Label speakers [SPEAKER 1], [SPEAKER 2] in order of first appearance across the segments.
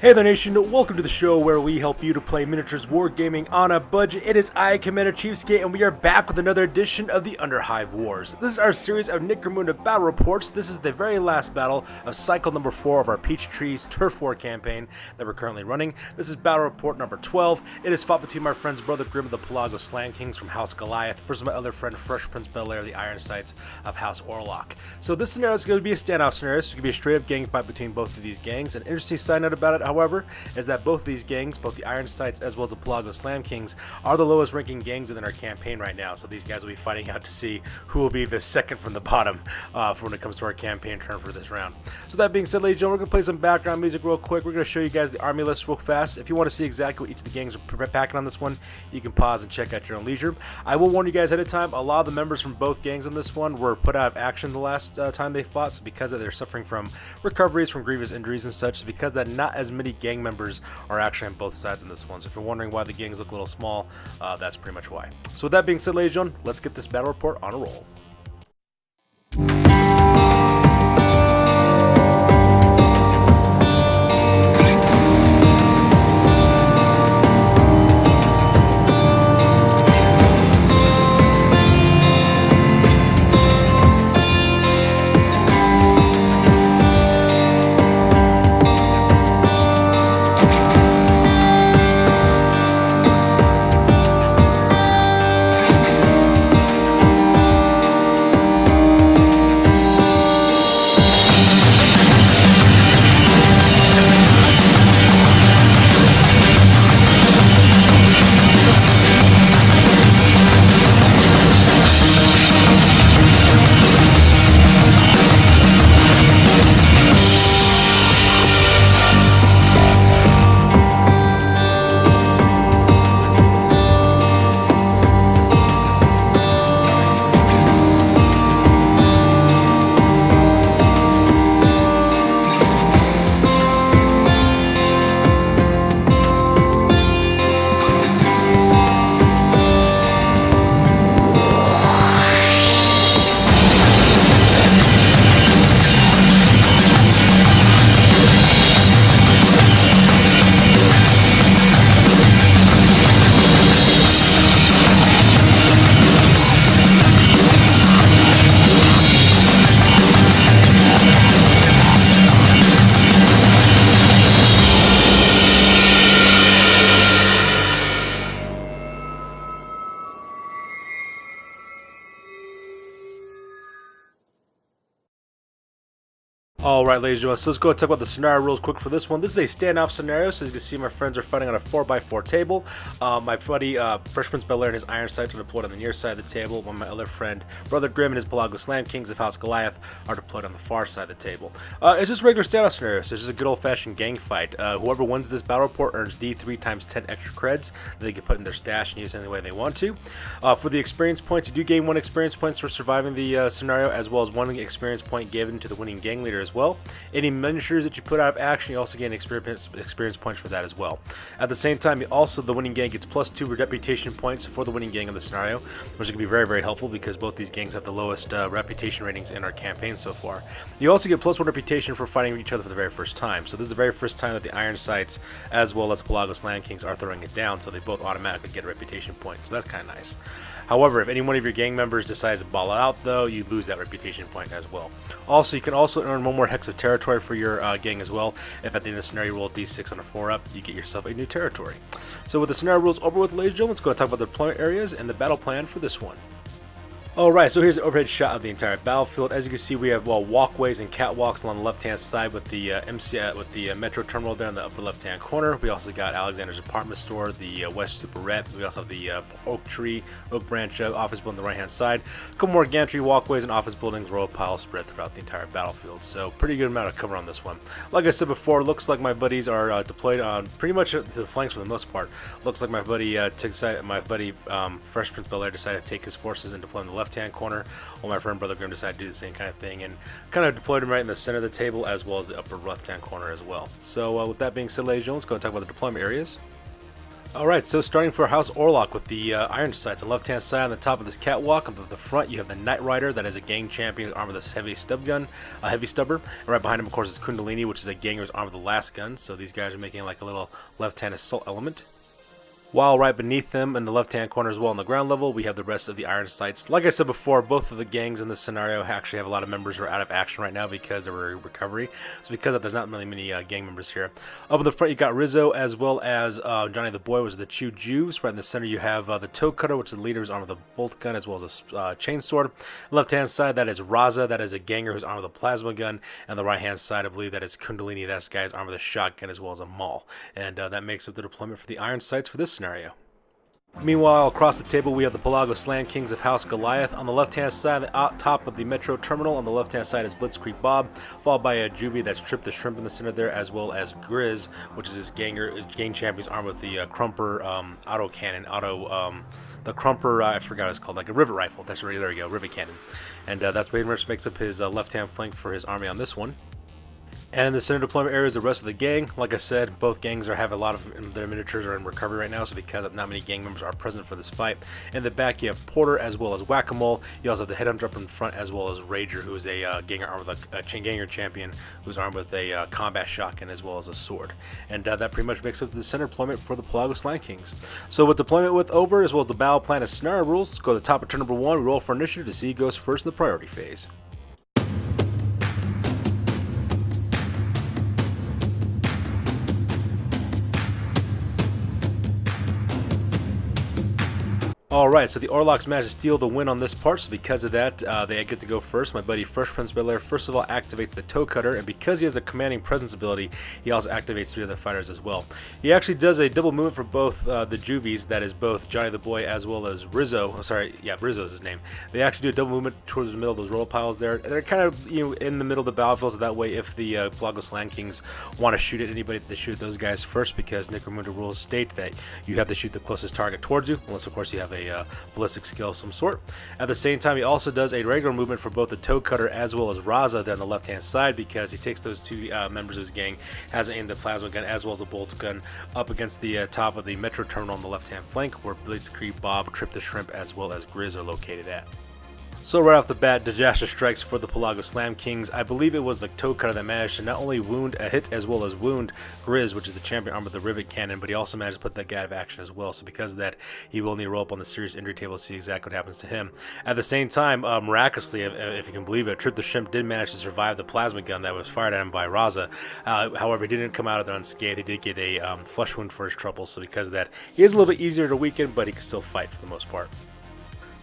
[SPEAKER 1] Hey there nation, welcome to the show where we help you to play miniatures wargaming on a budget. It is I, Commander CheapSkate, and we are back with another edition of the Underhive Wars. This is our series of Necromunda battle reports. This is the very last battle of cycle number 4 of our Peach Trees Turf War campaign that we're currently running. This is battle report number 12. It is fought between my friends Brother Grimm of the Pelago-Slam Kings from House Goliath versus my other friend Fresh Prince Belair of the Iron Sights of House Orlock. So this scenario is going to be a standoff scenario. It's going to be a straight up gang fight between both of these gangs. An interesting side note about it, however, is that both of these gangs, both the Iron Sights as well as the Pelago-Slam Kings, are the lowest ranking gangs within our campaign right now. So these guys will be fighting out to see who will be the second from the bottom for when it comes to our campaign turn for this round. So that being said, ladies and gentlemen, we're going to play some background music real quick. We're going to show you guys the army list real fast. If you want to see exactly what each of the gangs are packing on this one, you can pause and check out your own leisure. I will warn you guys ahead of time, a lot of the members from both gangs on this one were put out of action the last time they fought. So because they're suffering from recoveries from grievous injuries and such, so because that not as many gang members are actually on both sides in this one. So if you're wondering why the gangs look a little small, that's pretty much why. So with that being said, ladies and gentlemen, let's get this battle report on a roll. Alright, ladies and gentlemen, so let's go and talk about the scenario rules quick for this one. This is a standoff scenario, so as you can see, my friends are fighting on a 4x4 table. My buddy, Fresh Prince Belair and his Iron Sights are deployed on the near side of the table, while my other friend, Brother Grimm and his Pelago-Slam Kings of House Goliath are deployed on the far side of the table. It's just a regular standoff scenario, so it's just a good old-fashioned gang fight. Whoever wins this battle report earns D3 times 10 extra creds that they can put in their stash and use any way they want to. For the experience points, you do gain 1 experience points for surviving the scenario, as well as 1 experience point given to the winning gang leader as well. Any miniatures that you put out of action, you also gain experience points for that as well. At the same time, the winning gang gets +2 reputation points for the winning gang in the scenario, which can be very, very helpful because both these gangs have the lowest reputation ratings in our campaign so far. You also get +1 reputation for fighting each other for the very first time. So this is the very first time that the Iron Sights as well as Pelago-Slam Kings are throwing it down, so they both automatically get a reputation point. So that's kind of nice. However, if any one of your gang members decides to ball out, though, you lose that reputation point as well. Also, you can also earn 1 more hex of territory for your gang as well. If at the end of the scenario you roll a d6 on a 4-up, you get yourself a new territory. So with the scenario rules over with, ladies and gentlemen, let's go and talk about the deployment areas and the battle plan for this one. Alright, so here's an overhead shot of the entire battlefield. As you can see, we have walkways and catwalks along the left-hand side with the metro terminal there in the upper left-hand corner. We also got Alexander's apartment store, the West Superette. We also have the oak branch office building on the right-hand side. A couple more gantry walkways and office buildings, row pile spread throughout the entire battlefield. So pretty good amount of cover on this one. Like I said before, looks like my buddies are deployed on pretty much to the flanks for the most part. Looks like my buddy Fresh Prince Belair decided to take his forces and deploy on the left-hand corner, while my friend Brother Grimm decided to do the same kind of thing and kind of deployed him right in the center of the table as well as the upper left-hand corner as well. So with that being said, ladies and gentlemen, let's go and talk about the deployment areas. Alright, so starting for House Orlock with the iron sights. On the left-hand side, on the top of this catwalk, on the front, you have the Knight Rider, that is a gang champion armed with a heavy stub gun, a heavy stubber. And right behind him, of course, is Kundalini, which is a ganger armed with the last gun. So these guys are making like a little left-hand assault element. While right beneath them in the left-hand corner as well on the ground level, we have the rest of the iron sights. Like I said before, both of the gangs in this scenario actually have a lot of members who are out of action right now because of a recovery. So because of that, there's not really many gang members here. Up in the front, you got Rizzo as well as Johnny the Boy, which is the Chew Jews. Right in the center, you have the Toe Cutter, which is the leader who's armed with a bolt gun as well as a chainsword. Left-hand side, that is Raza, that is a ganger who's armed with a plasma gun. And the right-hand side, I believe that is Kundalini, that guy is armed with a shotgun as well as a maul. And that makes up the deployment for the iron sights for this scenario. Meanwhile, across the table, we have the Pelago-Slam Kings of House Goliath. On the left-hand side, the top of the Metro Terminal, on the left-hand side is Blitzkrieg Bob, followed by a Juvie that's Trip the Shrimp in the center there, as well as Grizz, which is his gang champion armed with the Crumper autocannon, the Crumper, I forgot what it's called, like a rivet rifle. That's right, there we go, rivet cannon. And that's pretty much makes up his left-hand flank for his army on this one. And in the center deployment area is the rest of the gang. Like I said, both gangs have a lot of their miniatures are in recovery right now, so because not many gang members are present for this fight. In the back, you have Porter as well as Whack-A-Mole. You also have the Headhunter up in front as well as Rager, who is a ganger armed with a ganger champion who's armed with a combat shotgun as well as a sword. And that pretty much makes up the center deployment for the Pelago-Slam Kings. So with deployment with over, as well as the battle plan and scenario rules, let's go to the top of turn number 1. We roll for initiative to see who goes first in the priority phase. Alright, so the Orlocks managed to steal the win on this part, so because of that, they get to go first. My buddy Fresh Prince Bel-Air first of all activates the Toe Cutter, and because he has a commanding presence ability, he also activates 3 other fighters as well. He actually does a double movement for both the Juvies, that is both Johnny the Boy as well as Rizzo. Rizzo is his name. They actually do a double movement towards the middle of those roll piles there. They're kind of in the middle of the battlefield, so that way if the Pelago-Slam Kings want to shoot at anybody, they shoot those guys first, because Necromunda rules state that you have to shoot the closest target towards you, unless of course you have a ballistic skill of some sort. At the same time, he also does a regular movement for both the Toe Cutter as well as Raza there on the left hand side, because he takes those 2 members of his gang, has aimed the plasma gun as well as the bolt gun up against the top of the Metro Terminal on the left hand flank, where Blitzkrieg Bob, Trip the Shrimp as well as Grizz are located at. So right off the bat, disaster strikes for the Pelago-Slam Kings. I believe it was the Toe Cutter that managed to not only hit as well as wound Grizz, which is the champion armed with the rivet cannon, but he also managed to put that guy out of action as well. So because of that, he will need to roll up on the serious injury table to see exactly what happens to him. At the same time, miraculously, if you can believe it, Trip the Shrimp did manage to survive the plasma gun that was fired at him by Raza. However, he didn't come out of there unscathed. He did get a flesh wound for his trouble, so because of that, he is a little bit easier to weaken, but he can still fight for the most part.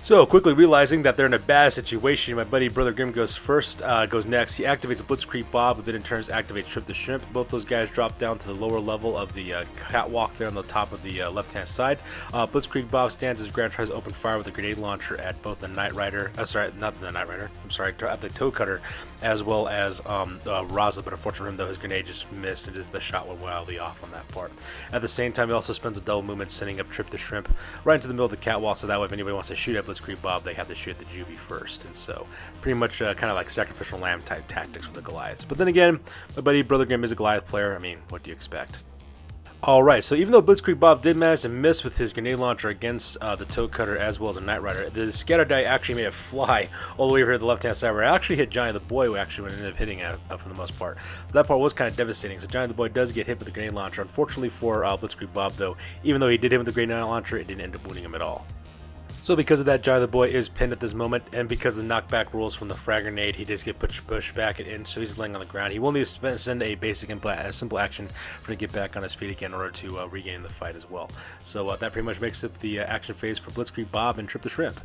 [SPEAKER 1] So, quickly realizing that they're in a bad situation, my buddy Brother Grimm goes next. He activates a Blitzkrieg Bob, who then in turn activates Trip the Shrimp. Both those guys drop down to the lower level of the catwalk there on the top of the left-hand side. Blitzkrieg Bob stands his ground, tries to open fire with a grenade launcher at both the Knight Rider, at the Toe Cutter, as well as Raza, but unfortunately for him, though, his grenade just missed and the shot went wildly off on that part. At the same time, he also spends a double movement sending up Trip the Shrimp right into the middle of the catwalk, so that way if anybody wants to shoot at Blitzkrieg Bob, they have to shoot the Juvie first. And so pretty much kind of like sacrificial lamb type tactics for the Goliaths. But then again, my buddy Brother Grimm is a Goliath player. I mean, what do you expect? Alright, so even though Blitzkrieg Bob did manage to miss with his grenade launcher against the Toe Cutter as well as a Knight Rider, the scatter die actually made it fly all the way over here to the left-hand side, where it actually hit Johnny the Boy, who actually ended up hitting it for the most part. So that part was kind of devastating. So Johnny the Boy does get hit with the grenade launcher. Unfortunately for Blitzkrieg Bob, though, even though he did hit with the grenade launcher, it didn't end up wounding him at all. So because of that, Johnny the Boy is pinned at this moment, and because of the knockback rules from the frag grenade, he does get pushed back and in, so he's laying on the ground. He will need to send a simple action for him to get back on his feet again in order to regain the fight as well. So that pretty much makes up the action phase for Blitzkrieg Bob and Trip the Shrimp.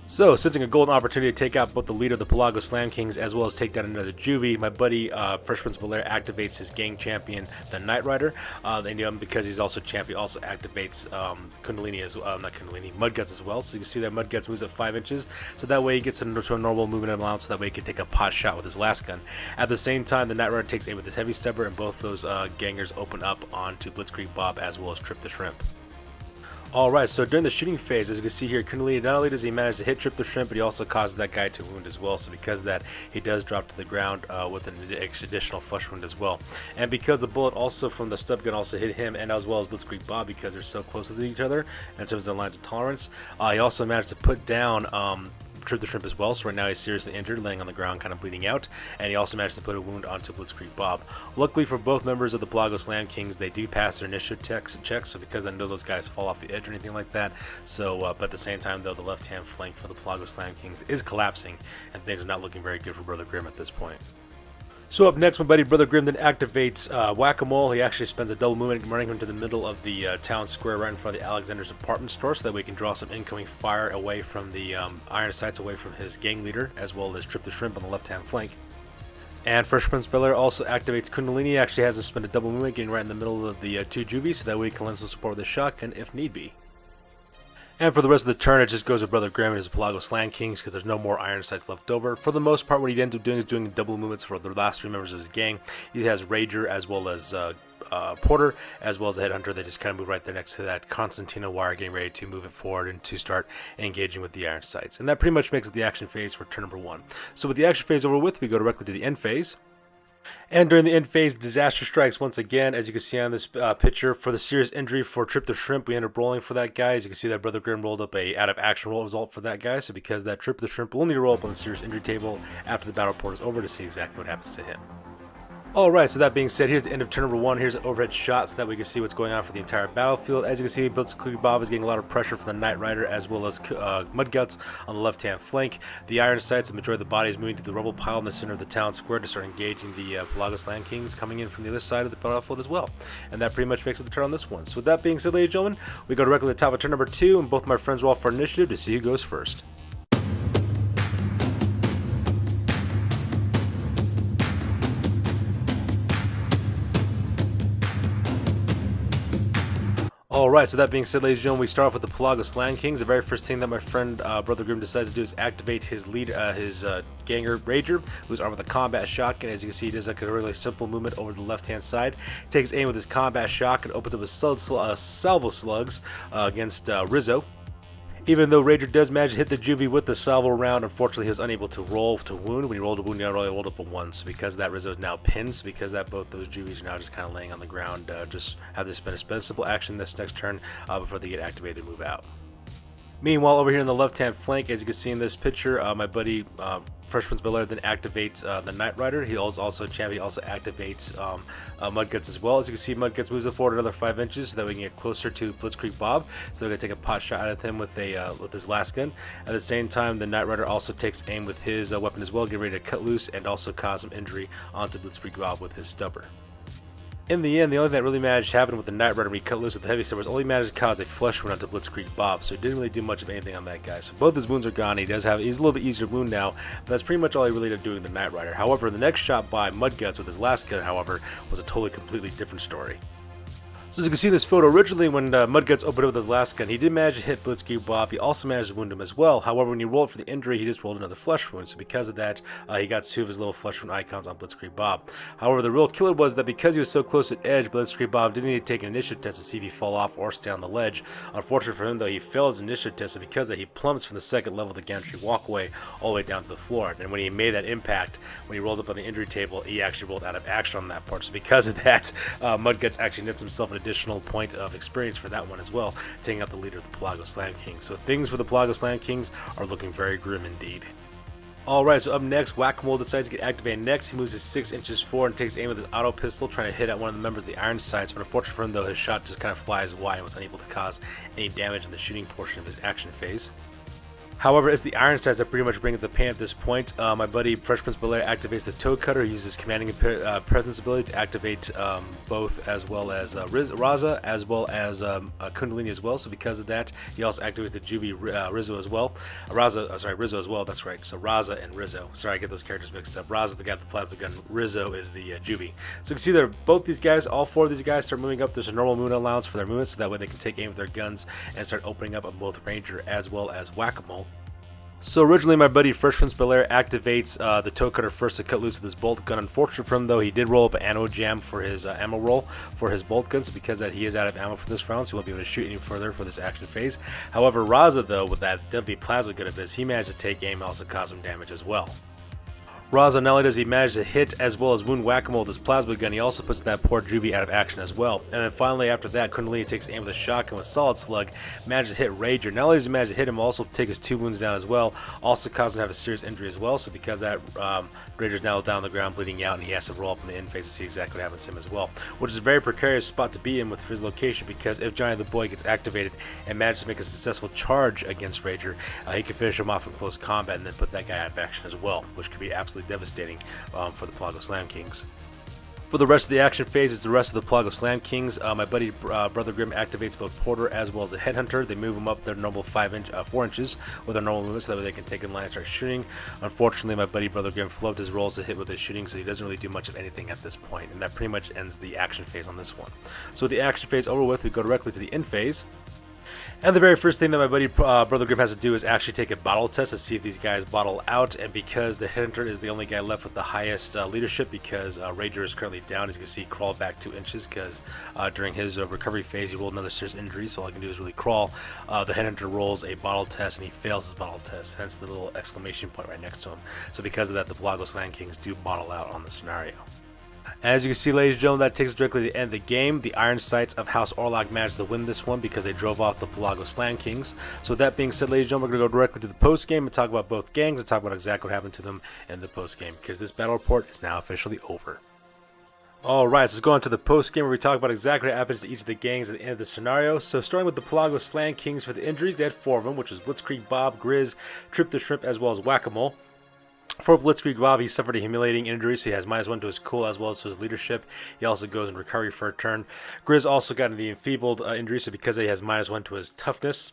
[SPEAKER 1] So, sensing a golden opportunity to take out both the leader of the Pelago-Slam Kings as well as take down another Juvie, my buddy Fresh Prince Bel-Air activates his gang champion, the Knight Rider. Because he's also champion, also activates Kundalini as well, not Kundalini, Mudguts as well. So you can see that Mudguts moves at 5 inches, so that way he gets into a normal movement allowance, so that way he can take a pot shot with his last gun. At the same time, the Knight Rider takes aim with his heavy stubber, and both those gangers open up onto Blitzkrieg Bob as well as Trip the Shrimp. Alright, so during the shooting phase, as you can see here, Kundalini, not only does he manage to hit Trip the Shrimp, but he also causes that guy to wound as well. So because of that, he does drop to the ground with an additional flesh wound as well. And because the bullet also from the stub gun also hit him, and as well as Blitzkrieg Bob, because they're so close to each other in terms of lines of tolerance, he also managed to put down Trip the Shrimp as well, so right now he's seriously injured, laying on the ground, kind of bleeding out, and he also managed to put a wound onto Blitzkrieg Bob. Luckily for both members of the Pelago-Slam Kings, they do pass their initiative checks, so because I know those guys fall off the edge or anything like that, so, but at the same time, though, the left-hand flank for the Pelago-Slam Kings is collapsing, and things are not looking very good for Brother Grimm at this point. So up next, my buddy Brother Grimm then activates Whack-A-Mole. He actually spends a double movement running into the middle of the town square right in front of the Alexander's apartment store, so that we can draw some incoming fire away from the iron sights, away from his gang leader, as well as Trip the Shrimp on the left-hand flank. And Fresh Prince Bel-Air also activates Kundalini. Actually has him spend a double movement, getting right in the middle of the two juvies, so that way he can lend some support with a shotgun if need be. And for the rest of the turn, it just goes with Brother Grimm and his Pelago-Slam Kings, because there's no more iron sights left over. For the most part, what he ends up doing is doing double movements for the last three members of his gang. He has Rager as well as Porter, as well as the Headhunter. They just kind of move right there next to that Constantino wire, getting ready to move it forward and to start engaging with the iron sights. And that pretty much makes it the action phase for turn number 1. So with the action phase over with, we go directly to the end phase. And during the end phase, disaster strikes once again. As you can see on this picture, for the serious injury for Trip the Shrimp, we end up rolling for that guy. As you can see, that Brother Grimm rolled up a out of action roll result for that guy. So because that Trip the Shrimp, we'll need to roll up on the serious injury table after the battle report is over to see exactly what happens to him. Alright, so that being said, here's the end of turn number 1. Here's an overhead shot so that we can see what's going on for the entire battlefield. As you can see, Blitzkrieg Bob is getting a lot of pressure from the Knight Rider as well as Mudguts on the left-hand flank. The iron sights, the majority of the body is moving to the rubble pile in the center of the town square to start engaging the Pelago-Slam Kings coming in from the other side of the battlefield as well. And that pretty much makes it the turn on this one. So with that being said, ladies and gentlemen, we go directly to the top of turn number 2, and both my friends roll for initiative to see who goes first. Alright, so that being said, ladies and gentlemen, we start off with the Pelago-Slam Kings. The very first thing that my friend Brother Grimm decides to do is activate his ganger Rager, who's armed with a combat shotgun. As you can see, he does like a really simple movement over the left-hand side. Takes aim with his combat shotgun, opens up a salvo slugs against Rizzo. Even though Rager does manage to hit the juvie with the salvo round, unfortunately he was unable to roll to wound. When he rolled a wound, he only rolled up a 1. So because of that, Rizzo is now pinned. So because of that, both those juvies are now just kind of laying on the ground. Just have this been a simple action this next turn before they get activated and move out. Meanwhile, over here in the left-hand flank, as you can see in this picture, my buddy Fresh Prince Bel-Air then activates the Knight Rider. He also activates Mudguts as well. As you can see, Mudguts moves it forward another 5 inches so that we can get closer to Blitzkrieg Bob. So we're gonna take a pot shot at him with his last gun. At the same time, the Knight Rider also takes aim with his weapon as well, getting ready to cut loose and also cause some injury onto Blitzkrieg Bob with his stubber. In the end, the only thing that really managed to happen with the Knight Rider when he cut loose with the heavy stubbers only managed to cause a flesh wound onto Blitzkrieg Bob, so he didn't really do much of anything on that guy. So both his wounds are gone. He's a little bit easier to wound now, but that's pretty much all he really did doing the Knight Rider. However, the next shot by Mudguts with his last gun, however, was a totally completely different story. So as you can see in this photo, originally when Mudguts opened up with his last gun, he did manage to hit Blitzkrieg Bob. He also managed to wound him as well. However, when he rolled for the injury, he just rolled another flesh wound. So because of that, he got 2 of his little flesh wound icons on Blitzkrieg Bob. However, the real killer was that because he was so close at edge, Blitzkrieg Bob didn't need to take an initiative test to see if he fall off or stay on the ledge. Unfortunately for him, though, he failed his initiative test, so because of that, he plummets from the second level of the gantry walkway all the way down to the floor. And when he made that impact, when he rolled up on the injury table, he actually rolled out of action on that part. So because of that, Mudguts actually nets himself an additional point of experience for that one as well, taking out the leader of the Pelago-Slam Kings. So things for the Pelago-Slam Kings are looking very grim indeed. Alright, so up next, Whack-A-Mole decides to get activated next. He moves his 6 inches forward and takes aim with his auto pistol, trying to hit at one of the members of the iron sights, but unfortunately for him, though, his shot just kind of flies wide and was unable to cause any damage in the shooting portion of his action phase. However, it's the iron sights that pretty much bring it to the pain at this point. My buddy Fresh Prince Bel-Air activates the toe cutter. He uses commanding presence ability to activate both, as well as Raza, as well as Kundalini as well. So because of that, he also activates the juvie Rizzo as well. Rizzo as well. That's right. So Raza and Rizzo. Sorry, I get those characters mixed up. Raza, the guy with the plasma gun. Rizzo is the juvie. So you can see there, both these guys, all 4 of these guys, start moving up. There's a normal movement allowance for their movements, so that way they can take aim with their guns and start opening up on both Ranger as well as Whack-A-Mole. So originally my buddy Fresh Prince Bel-Air activates the toe cutter first to cut loose with his bolt gun. Unfortunate for him though, he did roll up an ammo jam for his ammo roll for his bolt gun, so because that he is out of ammo for this round, so he won't be able to shoot any further for this action phase. However, Raza though, with that deadly plasma gun of his, he managed to take aim and also cause him damage as well. Raza, not only does he manage to hit as well as wound Whack-A-Mole with his plasma gun, he also puts that poor Juvie out of action as well. And then finally after that, Kundalini takes aim with a shotgun with Solid Slug, manages to hit Rager. Not only does he manage to hit him, also take his 2 wounds down as well, also cause him to have a serious injury as well. So because that, Rager's now down on the ground bleeding out, and he has to roll up in the in phase to see exactly what happens to him as well. Which is a very precarious spot to be in with his location, because if Johnny the Boy gets activated and manages to make a successful charge against Rager, he can finish him off in close combat and then put that guy out of action as well, which could be absolutely devastating for the Pelago-Slam Kings. For the rest of the action phase is the rest of the Pelago-Slam Kings. My buddy Brother Grimm activates both Porter as well as the Headhunter. They move them up their normal 4 inches with their normal movement so that way they can take in line and start shooting. Unfortunately, my buddy Brother Grimm flubbed his rolls to hit with his shooting, so he doesn't really do much of anything at this point, and that pretty much ends the action phase on this one. So with the action phase over with, we go directly to the end phase. And the very first thing that my buddy Brother Grimm has to do is actually take a bottle test to see if these guys bottle out. And because the Headhunter is the only guy left with the highest leadership, because Rager is currently down, as you can see, crawl back 2 inches because during his recovery phase he rolled another serious injury, so all he can do is really crawl. The Headhunter rolls a bottle test and he fails his bottle test, hence the little exclamation point right next to him. So because of that, the Pelago-Slam Kings do bottle out on the scenario. As you can see, ladies and gentlemen, that takes us directly to the end of the game. The Iron Sights of House Orlock managed to win this one because they drove off the Pelago-Slam Kings. So with that being said, ladies and gentlemen, we're going to go directly to the post-game and talk about both gangs and talk about exactly what happened to them in the post-game, because this battle report is now officially over. Alright, so let's go on to the post-game where we talk about exactly what happens to each of the gangs at the end of the scenario. So starting with the Pelago-Slam Kings, for the injuries, they had 4 of them, which was Blitzkrieg Bob, Grizz, Trip the Shrimp, as well as Whack-A-Mole. For Blitzkrieg Bob, he suffered a humiliating injury, so he has -1 to his cool as well as to his leadership. He also goes in recovery for a turn. Grizz also got the enfeebled injury, so because he has -1 to his toughness,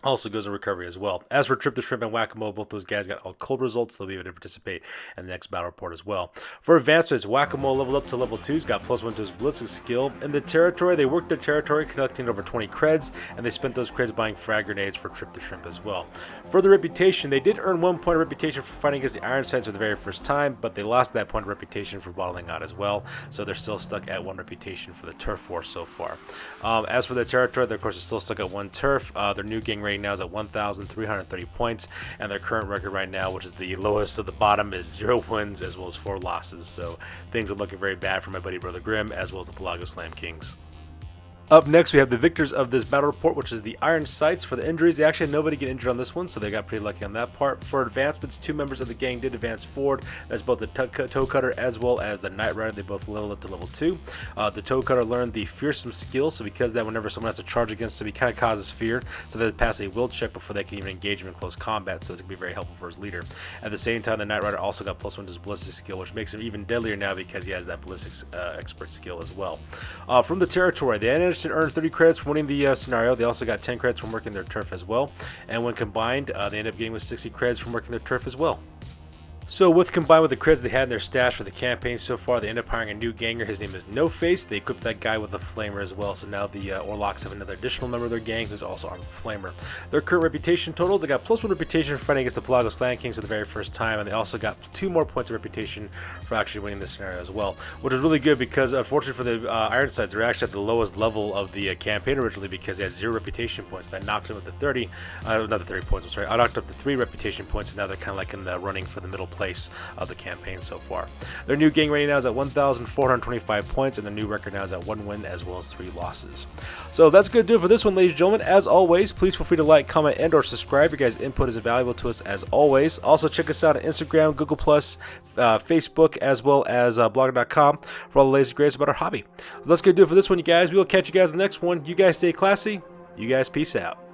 [SPEAKER 1] also goes in recovery as well. As for Trip the Shrimp and Whack-A-Mole, both those guys got all cold results, so they'll be able to participate in the next battle report as well. For advancements, Whack-A-Mole leveled up to level 2, he's got +1 to his ballistic skill. In the territory, they worked their territory, collecting over 20 creds, and they spent those creds buying frag grenades for Trip the Shrimp as well. For the reputation, they did earn 1 point of reputation for fighting against the Iron Sights for the very first time, but they lost that point of reputation for bottling out as well, so they're still stuck at 1 reputation for the turf war so far. As for their territory, they of course are still stuck at 1 turf. Their new gang rating now is at 1,330 points, and their current record right now, which is the lowest at the bottom, is 0 wins as well as 4 losses. So things are looking very bad for my buddy Brother Grimm as well as the Pelago-Slam Kings. Up next, we have the victors of this battle report, which is the Iron Sights. For the injuries, they actually had nobody get injured on this one, so they got pretty lucky on that part. For advancements, 2 members of the gang did advance forward. That's both the Toe Cutter as well as the Knight Rider. They both leveled up to level 2. The Toe Cutter learned the Fearsome skill, so because that, whenever someone has to charge against him, he kind of causes fear, so they pass a will check before they can even engage him in close combat, so it's going to be very helpful for his leader. At the same time, the Knight Rider also got +1 to his ballistic skill, which makes him even deadlier now because he has that ballistics expert skill as well. From the territory, they managed to earn 30 credits from winning the scenario. They also got 10 credits from working their turf as well, and when combined, they ended up getting with 60 credits from working their turf as well. So with combined with the creds they had in their stash for the campaign so far, they ended up hiring a new ganger. His name is No Face. They equipped that guy with a flamer as well, so now the Orlocks have another additional member of their gang who's also armed with a flamer. Their current reputation totals, they got +1 reputation for fighting against the Pelago-Slam Kings for the very first time, and they also got 2 more points of reputation for actually winning this scenario as well, which is really good because unfortunately for the Iron Sights, they're actually at the lowest level of the campaign originally because they had 0 reputation points. That knocked them up to 30, not the 30 points, I'm sorry, I knocked up to 3 reputation points, and now they're kind of like in the running for the middle place of the campaign so far. Their new gang rating now is at 1,425 points, and their new record now is at 1 win as well as 3 losses. So that's going to do it for this one, ladies and gentlemen. As always, please feel free to like, comment, and or subscribe. Your guys' input is invaluable to us as always. Also, check us out on Instagram, Google+, Facebook, as well as blogger.com for all the latest and greatest about our hobby. That's going to do it for this one, you guys. We will catch you guys in the next one. You guys stay classy. You guys peace out.